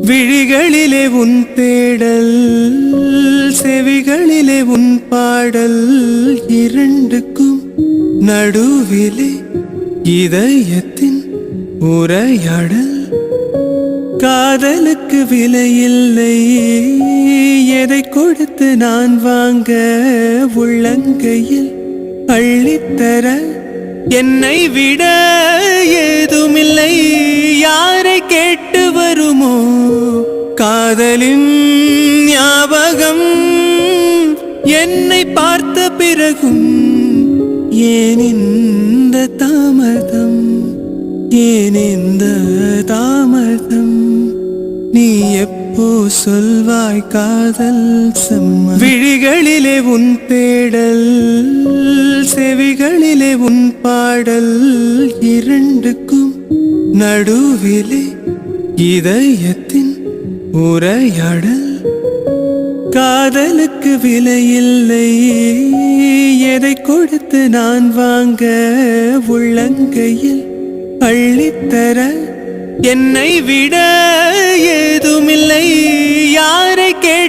விழிகளிலே உன் தேடல், செவிகளிலே உன் பாடல், இரண்டுக்கும் நடுவிலே இதயத்தின் உரையாடல். காதலுக்கு விலையில்லை, எதை கொடுத்து நான் வாங்க, உள்ளங்கையில் அள்ளித்தர என்னை விட ஏதுமில்லை. யாரை கேட்டு வருமோ காதலின் ஞாபகம், என்னை பார்த்த பிறகும் ஏன் இந்த தாமதம், ஏன் இந்த தாமதம். நீ எப்போ சொல்வாய் காதல் சம்மதம். விழிகளிலே உன் தேடல், செவிகளிலே உன் பாடல், இரண்டுக்கும் நடுவிலே இதயத்தின் உரையாடல். காதலுக்கு விலையில்லை, எதை கொடுத்து நான் வாங்க, உள்ளங்கையில் அள்ளித்தர என்னை விட ஏதுமில்லை. யாரை கேட்டு